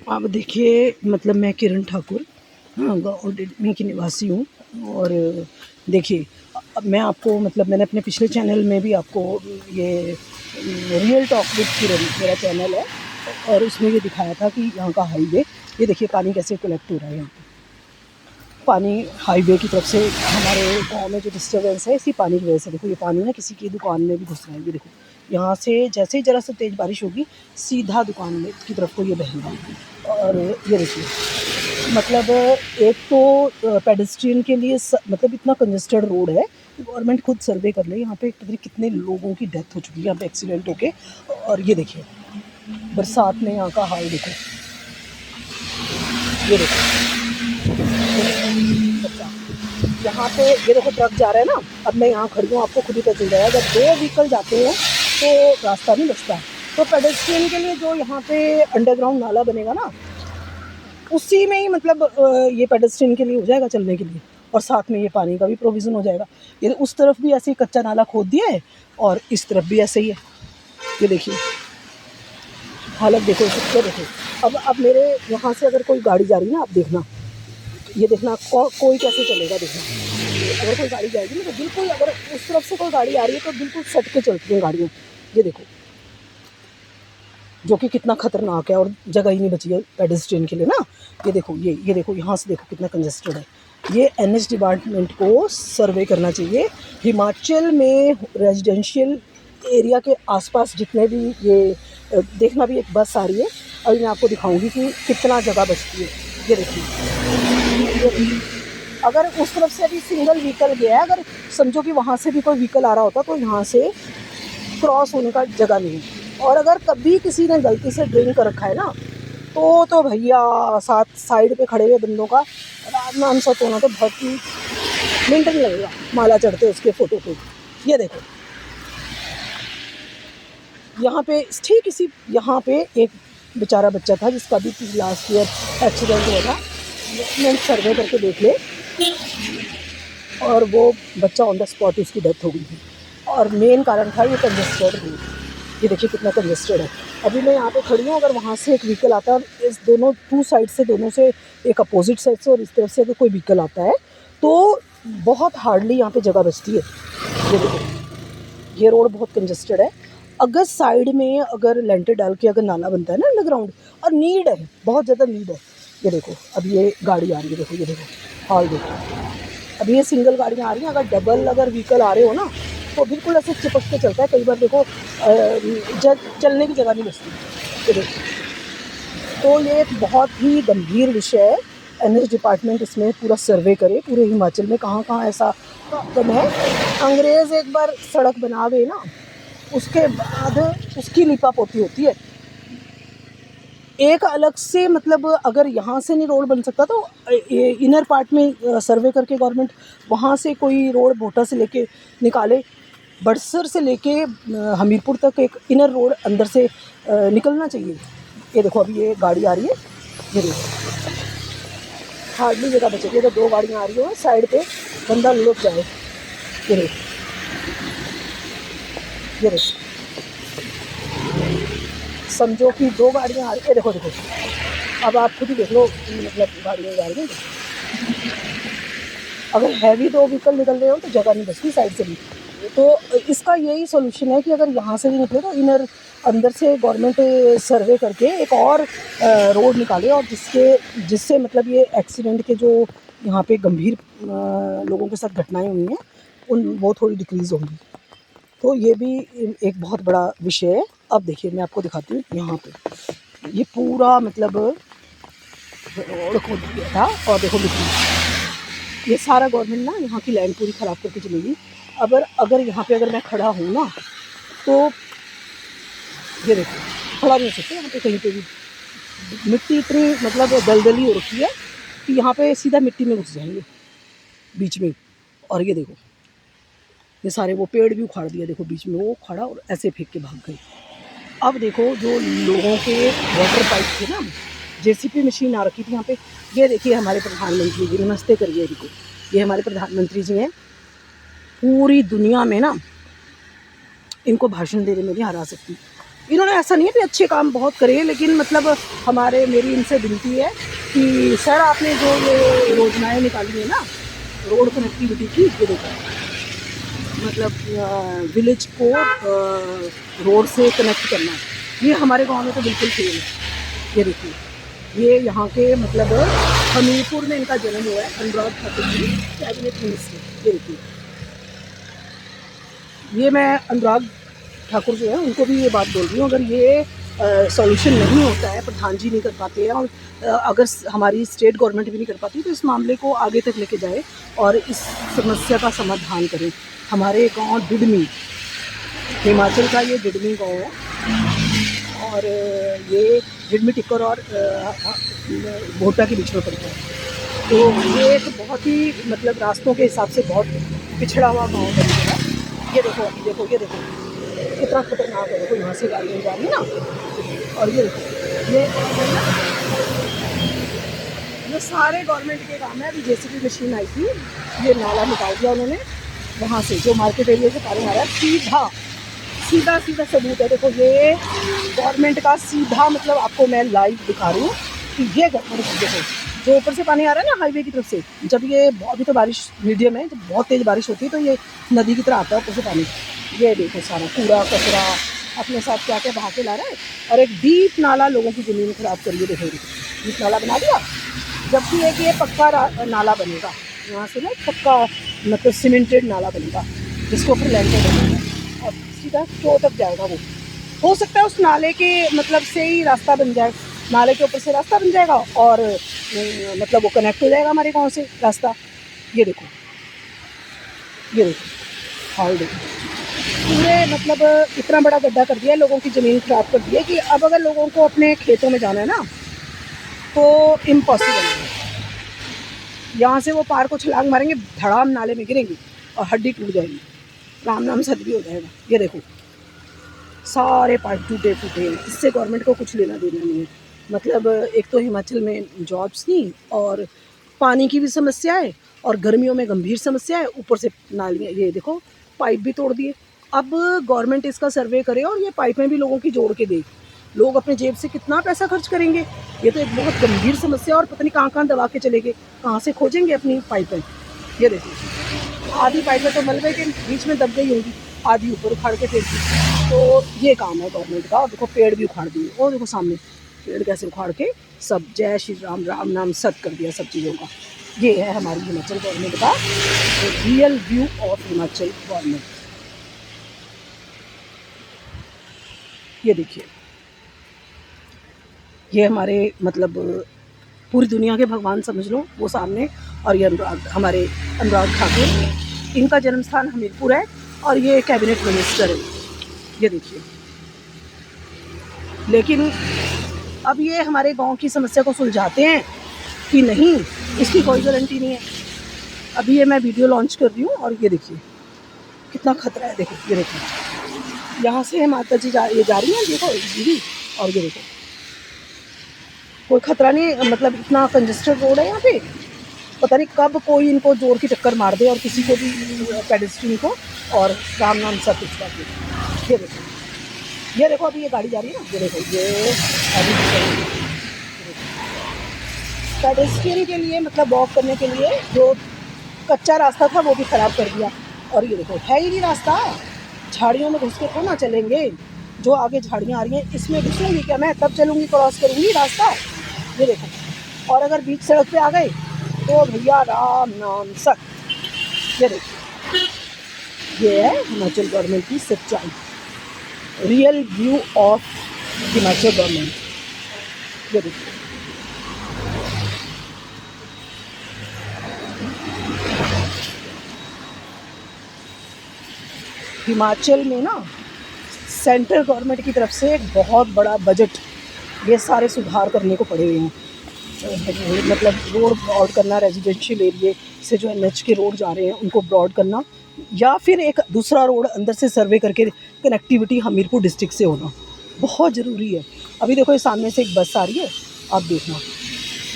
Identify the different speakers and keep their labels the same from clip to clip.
Speaker 1: आप देखिए, मतलब मैं किरण ठाकुर, हाँ, गाँव में की निवासी हूँ। और देखिए, अब मैं आपको, मतलब मैंने अपने पिछले चैनल में भी आपको ये रियल टॉक विद किरण मेरा चैनल है, और उसमें ये दिखाया था कि यहाँ का हाईवे, ये देखिए पानी कैसे कलेक्ट हो रहा है। यहाँ पे पानी हाईवे की तरफ से हमारे गांव में जो डिस्टर्बेंस है इसी पानी की वजह से। देखो ये पानी ना किसी की दुकान में भी घुस रहा है। ये देखो, यहाँ से जैसे ही ज़रा सा तेज़ बारिश होगी सीधा दुकान में की तरफ को ये बहेगा। और ये देखिए, मतलब एक तो पेडेस्ट्रियन के लिए मतलब इतना कंजेस्टेड रोड है। गवर्नमेंट खुद सर्वे कर ले, यहाँ पे पता नहीं कितने लोगों की डेथ हो चुकी है यहाँ पे एक्सीडेंट होके। और ये देखिए बरसात में यहाँ का हाल देखो, ये देखो यहाँ पे, ये देखो ट्रक जा रहा है ना। अब मैं यहाँ खड़ी हूँ, आपको खुद ही पता चल जाएगा, जब दो व्हीकल जाते हैं तो रास्ता नहीं बचता। तो पेडेस्ट्रियन के लिए जो यहाँ पे अंडरग्राउंड नाला बनेगा ना, उसी में ही मतलब ये पेडेस्ट्रियन के लिए हो जाएगा चलने के लिए, और साथ में ये पानी का भी प्रोविज़न हो जाएगा। ये उस तरफ भी ऐसे ही कच्चा नाला खोद दिया है और इस तरफ भी ऐसे ही है। ये देखिए हालत देखो इसको, देखो। अब मेरे यहाँ से अगर कोई गाड़ी जा रही है ना, आप देखना, ये देखना कोई कैसे चलेगा। देखना अगर कोई गाड़ी जाएगी ना तो बिल्कुल, अगर उस तरफ से कोई गाड़ी आ रही है तो बिल्कुल सट के चलती हैं गाड़ियाँ। ये देखो, जो कि कितना ख़तरनाक है, और जगह ही नहीं बची है पेडेस्ट्रियन के लिए ना। ये देखो, ये देखो यहाँ से देखो कितना कंजेस्टेड है। ये NH डिपार्टमेंट को सर्वे करना चाहिए। हिमाचल में रेजिडेंशियल एरिया के आसपास जितने भी, ये देखना, भी एक बस आ रही है, अभी मैं आपको दिखाऊंगी कि कितना जगह बचती है। ये देखिए, अगर उस तरफ से अभी सिंगल व्हीकल गया है, अगर समझो कि वहाँ से भी कोई व्हीकल आ रहा होता तो यहाँ से क्रॉस होने का जगह नहीं है। और अगर कभी किसी ने गलती से ड्रिंक कर रखा है ना, तो भैया साथ साइड पे खड़े हुए बंदों का राम नाम सत होना तो बहुत ही मिनट नहीं लगेगा माला चढ़ते उसके फ़ोटो पे। ये देखो यहाँ पे ठीक इसी, यहाँ पे एक बेचारा बच्चा था जिसका भी लास्ट ईयर एक्सीडेंट हुआ था। मैं सर्वे करके देख ले, और वो बच्चा ऑन द स्पॉट उसकी डेथ हो गई थी। और मेन कारण था ये कंजेस्टेड रोड। ये देखिए कितना कंजेस्टेड है। अभी मैं यहाँ पे खड़ी हूँ, अगर वहाँ से एक व्हीकल आता है, इस दोनों टू साइड से, दोनों से, एक अपोजिट साइड से और इस तरफ से अगर कोई व्हीकल आता है तो बहुत हार्डली यहाँ पे जगह बचती है। ये देखो, ये रोड बहुत कंजेस्टेड है। अगर साइड में अगर लेंटर डाल के अगर नाला बनता है ना अंडरग्राउंड, और नीड है, बहुत ज़्यादा नीड है। ये देखो अब ये गाड़ी आ रही है, देखो ये देखो हाल देखो। अब ये सिंगल गाड़ियाँ आ रही हैं, अगर डबल अगर व्हीकल आ रहे हो ना तो बिल्कुल ऐसे चिपक के चलता है। कई बार देखो चलने की जगह नहीं बचती। ये देखो, तो ये एक बहुत ही गंभीर विषय है। NH डिपार्टमेंट इसमें पूरा सर्वे करे, पूरे हिमाचल में कहाँ कहाँ ऐसा प्रॉब्लम है। अंग्रेज़ एक बार सड़क बना गए ना, उसके बाद उसकी लिपापोती होती है। एक अलग से, मतलब अगर यहाँ से नहीं रोड बन सकता तो इनर पार्ट में सर्वे करके गवर्नमेंट वहाँ से कोई रोड भोटा से लेके निकाले, बड़सर से लेके हमीरपुर तक एक इनर रोड अंदर से निकलना चाहिए। ये देखो अभी ये गाड़ी आ रही है, ये देखो हार्डली जगह बचेगी। तो दो गाड़ियाँ आ रही हो साइड पे, बंदा लुढ़क जाए। ये देखो, ये देखो, समझो कि दो गाड़ियाँ आ रही है। देखो देखो, अब आप खुद ही देख लो, मतलब गाड़ियाँ जा रही हैं। अगर हैवी दो व्हीकल निकल रहे हो तो जगह नहीं बचती साइड से भी। तो इसका यही सोल्यूशन है कि अगर यहाँ से नहीं निकले तो इनर अंदर से गवर्नमेंट सर्वे करके एक और रोड निकाले, और जिससे मतलब ये एक्सीडेंट के जो यहाँ पे गंभीर लोगों के साथ घटनाएं हुई हैं वो थोड़ी डिक्रीज़ होंगी। तो ये भी एक बहुत बड़ा विषय है। अब देखिए मैं आपको दिखाती हूँ, यहाँ पे ये पूरा मतलब रोड खोद दिया था, और देखो ये सारा गवर्नमेंट ना यहाँ की लैंड पूरी ख़राब करके चलेगी। अगर यहाँ पे अगर मैं खड़ा हूँ ना तो ये देखो खड़ा नहीं हो सकते यहाँ पे कहीं पे भी। मिट्टी इतनी मतलब दलदली हो रखी है कि यहाँ पे सीधा मिट्टी में घुस जाएंगे बीच में। और ये देखो ये सारे वो पेड़ भी उखाड़ दिया, देखो बीच में वो खड़ा और ऐसे फेंक के भाग गए। अब देखो जो लोगों के वाटर पाइप थे ना, JCP मशीन आ रखी थी यहाँ पे। ये देखिए हमारे प्रधानमंत्री जी, नमस्ते करिए इनको, ये हमारे प्रधानमंत्री जी हैं। पूरी दुनिया में ना इनको भाषण देने में नहीं हरा सकती। इन्होंने ऐसा नहीं है कि अच्छे काम बहुत करे, लेकिन मतलब मेरी इनसे विनती है कि सर आपने जो ये योजनाएं निकाली है ना रोड कनेक्टिविटी की, ये देखो मतलब विलेज को रोड से कनेक्ट करना, ये हमारे गांव में तो बिल्कुल फेल है। ये देखिए ये यहाँ के मतलब हमीरपुर में इनका जन्म हुआ है, अनुराग ठाकुर जी कैबिनेट मिनिस्टर। ये देखिए ये मैं अनुराग ठाकुर जो है उनको भी ये बात बोल रही हूँ, अगर ये सॉल्यूशन नहीं होता है, प्रधान जी नहीं कर पाते हैं और अगर हमारी स्टेट गवर्नमेंट भी नहीं कर पाती, तो इस मामले को आगे तक लेके जाए और इस समस्या का समाधान करें। हमारे गांव डिडमी, हिमाचल का ये डिडमी गांव है और ये डिडमी टिक्कर और भोटा के बीच में पड़ता है। तो ये एक बहुत ही मतलब रास्तों के हिसाब से बहुत पिछड़ा हुआ गाँव बन गया है। ये देखो अभी देखो, ये देखो कितना खतरनाक है, देखो यहाँ से गाड़ियाँ जा रही है ना, और ये देखो ये सारे गवर्नमेंट के काम है। अभी जेसीबी मशीन आई थी, ये नाला निकाल दिया उन्होंने वहाँ से, जो मार्केट एरिया से पानी आ रहा है सीधा सीधा सबूत है। देखो ये गवर्नमेंट का सीधा, मतलब आपको मैं लाइव दिखा रही हूँ कि ये गवर्नमेंट, देखो जो ऊपर से पानी आ रहा है ना हाईवे की तरफ से, जब ये अभी तो बारिश मीडियम है, जब बहुत तेज़ बारिश होती है तो ये नदी की तरह आता है ऊपर से पानी। ये देखो सारा कूड़ा कचरा अपने साथ क्या क्या बहा के ला रहा है, और एक डीप नाला लोगों की ज़मीन खराब करिए। देखो डीप नाला बना दिया, जबकि एक ये पक्का नाला बनेगा यहाँ से ना, पक्का मतलब सीमेंटेड नाला बनेगा जिसको फिर लैंडर बनेगा और सीधा चो तक जाएगा। वो हो सकता है उस नाले के मतलब से ही रास्ता बन जाए, नाले के ऊपर से रास्ता बन जाएगा और मतलब वो कनेक्ट हो जाएगा हमारे गांव से रास्ता। ये देखो ये देखो हाल देखो, पूरे मतलब इतना बड़ा गड्ढा कर दिया, लोगों की ज़मीन खराब कर दी है कि अब अगर लोगों को अपने खेतों में जाना है ना तो इम्पॉसिबल है। यहाँ से वो पार को छलांग मारेंगे, धड़ाम नाले में गिरेंगे और हड्डी टूट जाएगी, राम नाम सद भी हो जाएगा। ये देखो सारे पाइप टूटे फूटे हैं, इससे गवर्नमेंट को कुछ लेना देना नहीं है। मतलब एक तो हिमाचल में जॉब्स नहीं, और पानी की भी समस्या है, और गर्मियों में गंभीर समस्या है, ऊपर से नालियाँ, ये देखो पाइप भी तोड़ दिए। अब गवर्नमेंट इसका सर्वे करे और ये पाइपें भी लोगों की जोड़ के दे, लोग अपने जेब से कितना पैसा खर्च करेंगे। ये तो एक बहुत गंभीर समस्या, और पता नहीं कहाँ दबा के चले गए, कहाँ से खोजेंगे अपनी पाइपें। ये देखो आधी पाइपें तो मलबे के बीच में दब गई होगी, आधी ऊपर उखाड़ के फेंक दी। तो ये काम है गवर्नमेंट का। और देखो पेड़ भी उखाड़ दिए, और देखो सामने पेड़ कैसे उखाड़ के सब जय श्री राम राम नाम सत कर दिया सब चीज़ों का। ये है हमारी हिमाचल गवर्नमेंट का real view of Himachal government. ये देखिए ये हमारे मतलब पूरी दुनिया के भगवान समझ लो वो सामने, और ये हमारे अनुराग ठाकुर, इनका जन्म स्थान हमीरपुर है और ये कैबिनेट मिनिस्टर है। ये देखिए, लेकिन अब ये हमारे गांव की समस्या को सुलझाते हैं कि नहीं, इसकी कोई गारंटी नहीं है। अभी ये मैं वीडियो लॉन्च कर रही हूँ और ये देखिए कितना खतरा है। देखो ये देखिए यहाँ से माता जी ये जा रही हैं, देखो दीदी, और ये देखो कोई खतरा नहीं, मतलब इतना कंजेस्टेड रोड है यहाँ पे, पता नहीं कब कोई इनको जोर की टक्कर मार दे और किसी को भी पेडेस्ट्रियन को, और राम नाम सब कुछ कर दे। ये देखो अभी ये गाड़ी जा रही है ना, ये देखो ये अभी पेडेस्ट्रियन के लिए मतलब वॉक करने के लिए जो कच्चा रास्ता था वो भी ख़राब कर दिया। और ये देखो है ही नहीं रास्ता, झाड़ियों में घुस के थोड़ा ना चलेंगे, जो आगे झाड़ियाँ आ रही हैं इसमें घुसूँगी क्या मैं, तब चलूँगी, क्रॉस करूँगी रास्ता। ये देखो, और अगर बीच सड़क पे आ गए तो भैया राम नाम सत। ये देखो ये है हिमाचल गवर्नमेंट की सच्चाई, real view of Himachal government. ये देखो हिमाचल में ना सेंट्रल गवर्नमेंट की तरफ से एक बहुत बड़ा बजट ये सारे सुधार करने को पड़े हुए हैं। मतलब रोड ब्रॉड करना, रेजिडेंशियल एरिया से जो NH के रोड जा रहे हैं उनको ब्रॉड करना, या फिर एक दूसरा रोड अंदर से सर्वे करके कनेक्टिविटी हमीरपुर डिस्ट्रिक्ट से होना बहुत ज़रूरी है। अभी देखो ये सामने से एक बस आ रही है, आप देखना,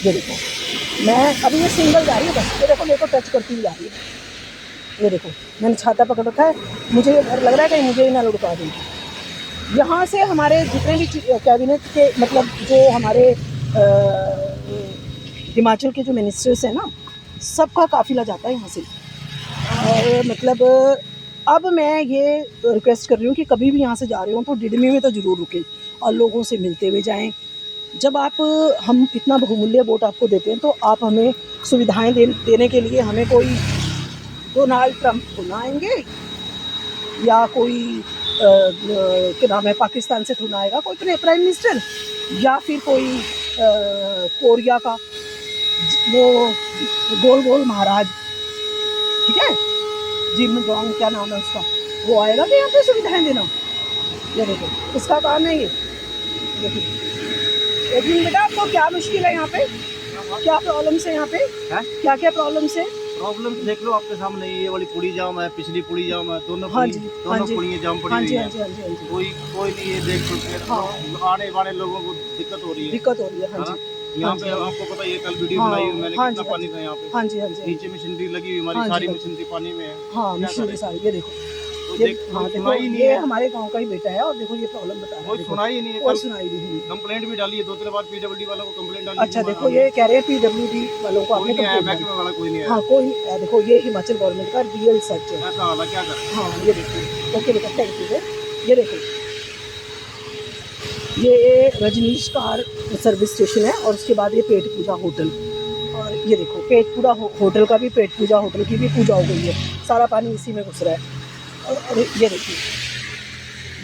Speaker 1: ये देखो मैं अभी ये सिंगल जा रही है बस, ये देखो मेरे को टच करती हुई जा रही है। ये देखो मैंने छाता पकड़ रखा है, मुझे ये डर लग रहा है कि मुझे ही ना लुढ़का दें। यहाँ से हमारे जितने भी कैबिनेट के मतलब जो हमारे हिमाचल के जो मिनिस्टर्स हैं ना, सबका काफ़िला जाता है यहाँ से। और मतलब अब मैं ये रिक्वेस्ट कर रही हूँ कि कभी भी यहाँ से जा रहे हो तो डिडमी में तो ज़रूर रुकें और लोगों से मिलते हुए जाएं। जब हम इतना बहुमूल्य वोट आपको देते हैं तो आप हमें सुविधाएं देने के लिए हमें कोई डोनाल्ड ट्रंप थोड़ा आएंगे या कोई क्या नाम है पाकिस्तान से थोड़ा आएगा कोई प्राइम मिनिस्टर, या फिर कोई कोरिया का वो गोल गोल महाराज, ठीक है, जिम जोंग क्या नाम है उसका, वो आएगा कि यहाँ पे सुविधाएं देना। ये देखो इसका काम है ये। लेकिन बेटा आपको क्या मुश्किल है यहाँ पे, क्या प्रॉब्लम्स है यहाँ पे, क्या क्या प्रॉब्लम्स है?
Speaker 2: प्रॉब्लम देख लो आपके सामने, ये वाली पुड़ी जाम है, पिछली पुड़ी जाम है, दोनों पुड़ियाँ जाम पड़ी हुई है। कोई नहीं ये देख सकते। आने वाले लोगों को दिक्कत हो रही है। यहाँ पे आपको पता है कल वीडियो बनाई मैंने, कितना पानी था यहाँ पे। नीचे मशीनरी लगी हुई, हमारी सारी मशीनरी पानी में है।
Speaker 1: हाँ मशीनरी सारी, ये देखो ये हमारे गांव का ही बेटा है और देखो ये प्रॉब्लम बता रहा है।
Speaker 2: कोई सुनाई नहीं है,
Speaker 1: कोई सुनाई नहीं।
Speaker 2: कंप्लेंट भी डाली है 2-3 बार, पीडब्ल्यूडी वालों को कंप्लेंट डाली।
Speaker 1: अच्छा देखो ये कह रहे हैं पीडब्ल्यूडी वालों को आपने कंप्लेंट
Speaker 2: महकमे वाला कोई नहीं है।
Speaker 1: हाँ कोई देखो ये हिमाचल गवर्नमेंट का रियल सच है।
Speaker 2: ऐसा वाला क्या कर।
Speaker 1: हाँ ये देखो, ओके बेटा थैंक यू। ये देखो ये रजनीश कार सर्विस स्टेशन है और उसके बाद ये पेट पूजा होटल, और ये देखो पेट पूजा होटल का भी, पेट पूजा होटल की भी पूजा हो गई है, सारा पानी इसी में घुस रहा है। और ये देखिए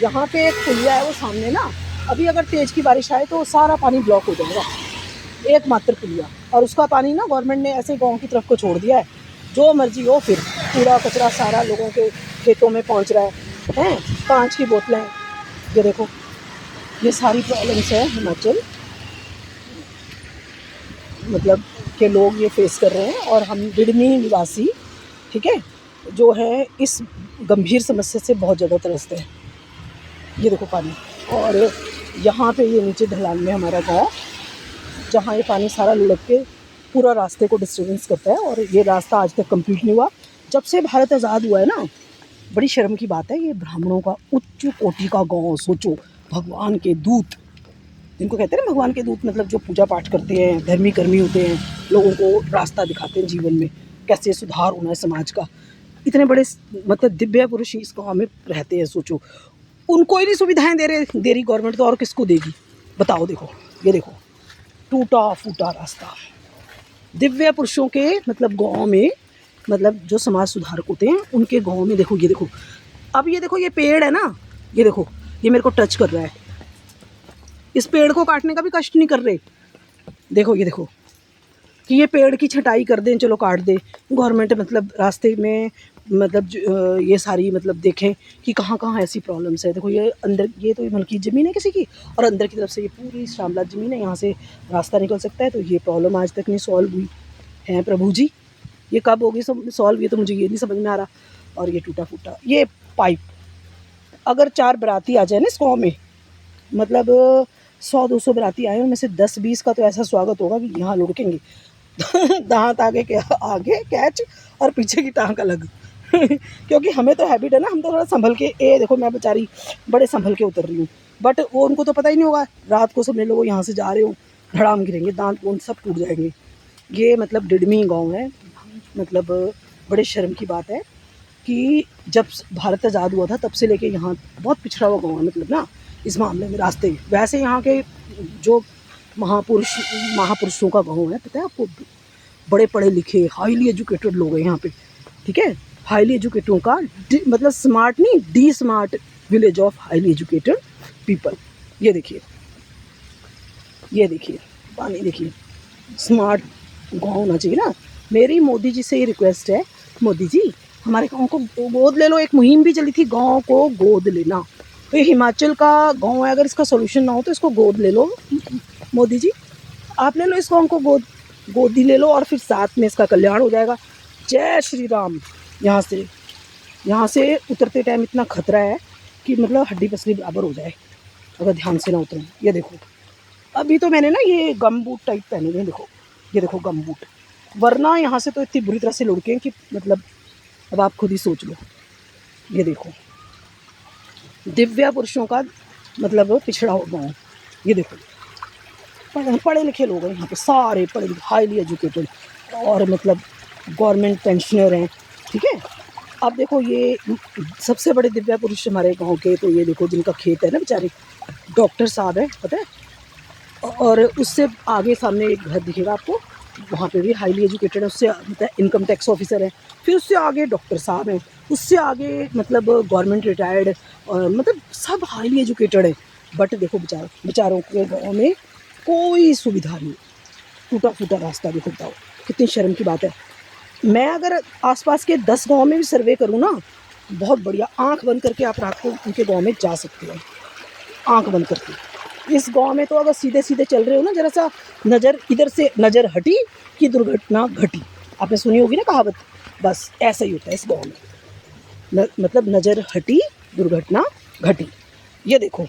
Speaker 1: यहाँ पे एक पुलिया है वो सामने ना, अभी अगर तेज़ की बारिश आए तो सारा पानी ब्लॉक हो जाएगा, एकमात्र पुलिया, और उसका पानी ना गवर्नमेंट ने ऐसे गांव की तरफ को छोड़ दिया है, जो मर्जी हो फिर कूड़ा कचरा सारा लोगों के खेतों में पहुंच रहा है। कांच की बोतलें, ये देखो ये सारी प्रॉब्लम्स है हिमाचल मतलब के लोग ये फेस कर रहे हैं, और हम डिडमी निवासी, ठीक है, जो है इस गंभीर समस्या से बहुत ज़्यादा त्रस्त है। ये देखो पानी, और यहाँ पे ये नीचे ढलान में हमारा गांव, जहाँ ये पानी सारा लुढ़क के पूरा रास्ते को डिस्टर्बेंस करता है, और ये रास्ता आज तक कंप्लीट नहीं हुआ। जब से भारत आज़ाद हुआ है ना, बड़ी शर्म की बात है, ये ब्राह्मणों का उच्च कोटि का गाँव, सोचो, भगवान के दूत जिनको कहते हैं ना, भगवान के दूत मतलब जो पूजा पाठ करते हैं, धर्मी कर्मी होते हैं, लोगों को रास्ता दिखाते हैं जीवन में कैसे सुधार होना है समाज का, इतने बड़े मतलब दिव्य पुरुष इस गाँव में रहते हैं। सोचो उनको ही नहीं सुविधाएं दे रही गवर्नमेंट, तो और किसको देगी बताओ। देखो ये देखो टूटा फूटा रास्ता, दिव्य पुरुषों के मतलब गाँव में, मतलब जो समाज सुधारक होते हैं उनके गाँव में। देखो ये देखो, अब ये देखो ये पेड़ है ना, ये देखो ये मेरे को टच कर रहा है, इस पेड़ को काटने का भी कष्ट नहीं कर रहे। देखो ये देखो कि ये पेड़ की छटाई कर दें, चलो काट दे गवर्नमेंट, मतलब रास्ते में मतलब ये सारी मतलब देखें कि कहाँ कहाँ ऐसी प्रॉब्लम्स है। देखो ये अंदर, ये तो मलकी ज़मीन है किसी की, और अंदर की तरफ से ये पूरी शामला ज़मीन है, यहाँ से रास्ता निकल सकता है। तो ये प्रॉब्लम आज तक नहीं सॉल्व हुई है प्रभु जी, ये कब होगी सॉल्व, ये तो मुझे ये नहीं समझ में आ रहा। और ये टूटा फूटा ये पाइप, अगर 4 बराती आ जाए ना इस गाँव में, मतलब 100-200 बराती आए, उनमें से 10-20 का तो ऐसा स्वागत होगा कि यहाँ लुढ़केंगे दांत आगे कैच और पीछे की टांग अलग क्योंकि हमें तो हैबिट है ना, हम तो थोड़ा संभल के, देखो मैं बेचारी बड़े संभल के उतर रही हूँ, बट वो उनको तो पता ही नहीं होगा, रात को समझ लो वो यहाँ से जा रहे हो, धड़ाम गिरेंगे, दांत वोंत सब टूट जाएंगे। ये मतलब डिडमी गाँव है। मतलब बड़े शर्म की बात है कि जब भारत आज़ाद हुआ था तब से लेके यहाँ बहुत पिछड़ा हुआ गाँव है, मतलब ना इस मामले में रास्ते। वैसे यहाँ के जो महापुरुषों का गाँव है, पता है आपको, बड़े पढ़े लिखे हाईली एजुकेटेड लोग हैं यहाँ पे, ठीक है, हाईली एजुकेटेड का मतलब स्मार्ट नहीं, D smart village of highly educated people. ये देखिए, ये देखिए पानी, देखिए स्मार्ट गाँव होना चाहिए ना। मेरी मोदी जी से ये रिक्वेस्ट है, मोदी जी हमारे गाँव को गोद ले लो। एक मुहिम भी चली थी, गाँव को गोद लेना, तो ये हिमाचल का गांव है, अगर इसका सोल्यूशन ना हो तो इसको गोद ले लो मोदी जी, आप ले लो इस गांव को गोदी ले लो, और फिर साथ में इसका कल्याण हो जाएगा। जय श्री राम। यहाँ से उतरते टाइम इतना खतरा है कि मतलब हड्डी पसली बराबर हो जाए अगर ध्यान से ना उतरें। ये देखो अभी तो मैंने ना ये गम बूट टाइप पहने हुए, देखो ये देखो गम बूट, वरना यहाँ से तो इतनी बुरी तरह से लुढ़के कि मतलब अब आप खुद ही सोच लो। ये देखो दिव्य पुरुषों का मतलब पिछड़ा गाँव। ये देखो पढ़े लिखे लोग हैं यहाँ पे, सारे पढ़े लिखे, हाईली एजुकेटेड, और मतलब गवर्नमेंट पेंशनर हैं, ठीक है। अब देखो ये सबसे बड़े दिव्या पुरुष हमारे गांव के, तो ये देखो जिनका खेत है ना बेचारे, डॉक्टर साहब है, पता है। और उससे आगे सामने एक घर दिखेगा आपको, वहाँ पे भी हाईली एजुकेटेड है, उससे मतलब इनकम टैक्स ऑफिसर है, फिर उससे आगे डॉक्टर साहब हैं, उससे आगे मतलब गवर्नमेंट रिटायर्ड, मतलब सब हाईली एजुकेटेड है। बट देखो बेचारों के गाँव में कोई सुविधा नहीं, टूटा फूटा रास्ता। देखो बताओ कितनी शर्म की बात है। मैं अगर आसपास के 10 गांव में भी सर्वे करूँ ना, बहुत बढ़िया, आंख बंद करके आप रात को उनके गांव में जा सकते हो, आंख बंद करके। इस गांव में तो अगर सीधे सीधे चल रहे हो ना, जरा सा नज़र इधर से नज़र हटी कि दुर्घटना घटी, आपने सुनी होगी ना कहावत, बस ऐसा ही होता है इस गाँव में, मतलब नज़र हटी दुर्घटना घटी। ये देखो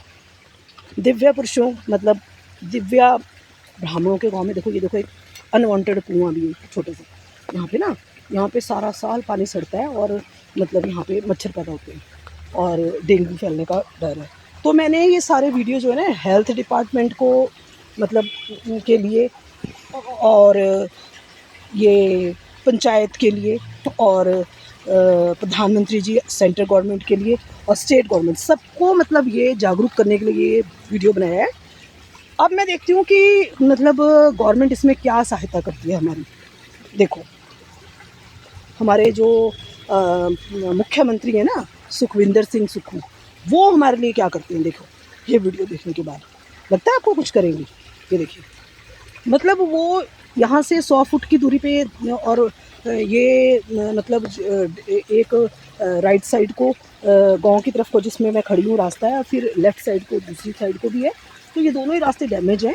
Speaker 1: दिव्या पुरुषों, मतलब दिव्या ब्राह्मणों के गांव में देखो, ये देखो एक अनवांटेड कुआं भी है छोटे से, यहाँ पे ना, यहाँ पे सारा साल पानी सड़ता है, और मतलब यहाँ पे मच्छर पैदा होते हैं और डेंगू फैलने का डर है। तो मैंने ये सारे वीडियो जो है ना हेल्थ डिपार्टमेंट को मतलब के लिए, और ये पंचायत के लिए, और प्रधानमंत्री जी सेंट्रल गवर्नमेंट के लिए, और स्टेट गवर्नमेंट, सबको मतलब ये जागरूक करने के लिए ये वीडियो बनाया है। अब मैं देखती हूँ कि मतलब गवर्नमेंट इसमें क्या सहायता करती है हमारी। देखो हमारे जो मुख्यमंत्री हैं ना, सुखविंदर सिंह सुक्खू, वो हमारे लिए क्या करते हैं। देखो ये वीडियो देखने के बाद लगता है आपको कुछ करेंगे। ये देखिए, मतलब वो यहाँ से 100 फुट की दूरी पे, और ये मतलब एक राइट साइड को गांव की तरफ को जिसमें मैं खड़ी हूँ रास्ता है, फिर लेफ़्ट साइड को दूसरी साइड को भी है, तो ये दोनों ही रास्ते डैमेज हैं।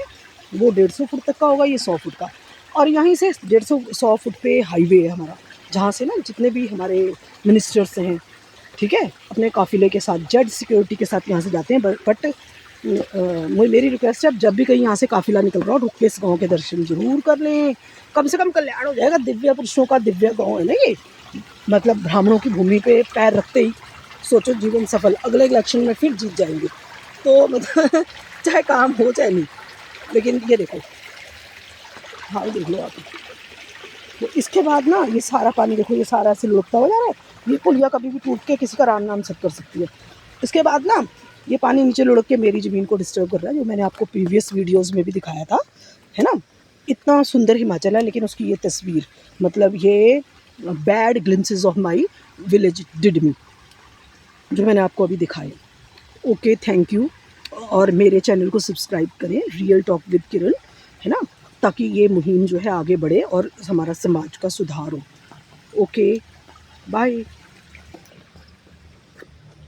Speaker 1: वो 150 फुट तक का होगा, ये 100 फुट का, और यहीं से 150 फुट पे हाईवे है हमारा, जहाँ से ना जितने भी हमारे मिनिस्टर्स हैं, ठीक है, अपने काफ़िले के साथ जेड सिक्योरिटी के साथ यहाँ से जाते हैं। बट मेरी रिक्वेस्ट है, अब जब भी कहीं यहाँ से काफ़िला निकल रहा हो, रुक के इस गाँव के दर्शन जरूर कर लें, कम से कम कल्याण हो जाएगा। दिव्या पुरुषों का दिव्या गाँव है ना ये, मतलब ब्राह्मणों की भूमि पे पैर रखते ही सोचो जीवन सफल, अगले इलेक्शन में फिर जीत जाएंगे। तो मतलब चाहे काम हो चाहे नहीं, लेकिन ये देखो, हाँ देख लो आप। तो इसके बाद ना ये सारा पानी देखो, ये सारा ऐसे लुढ़कता हुआ जा रहा है, ये पुलिया कभी भी टूट के किसी का राम नाम सब कर सकती है। इसके बाद ना ये पानी नीचे लुढ़क के मेरी ज़मीन को डिस्टर्ब कर रहा है, जो मैंने आपको प्रीवियस वीडियोस में भी दिखाया था, है ना। इतना सुंदर हिमाचल है, लेकिन उसकी ये तस्वीर, मतलब ये bad glimpses of my village did me, जो मैंने आपको अभी दिखाए। Okay, thank you. और मेरे चैनल को सब्सक्राइब करें, रियल टॉक विद किरण, है ना, ताकि ये मुहिम जो है आगे बढ़े और हमारा समाज का सुधार हो। Okay, bye.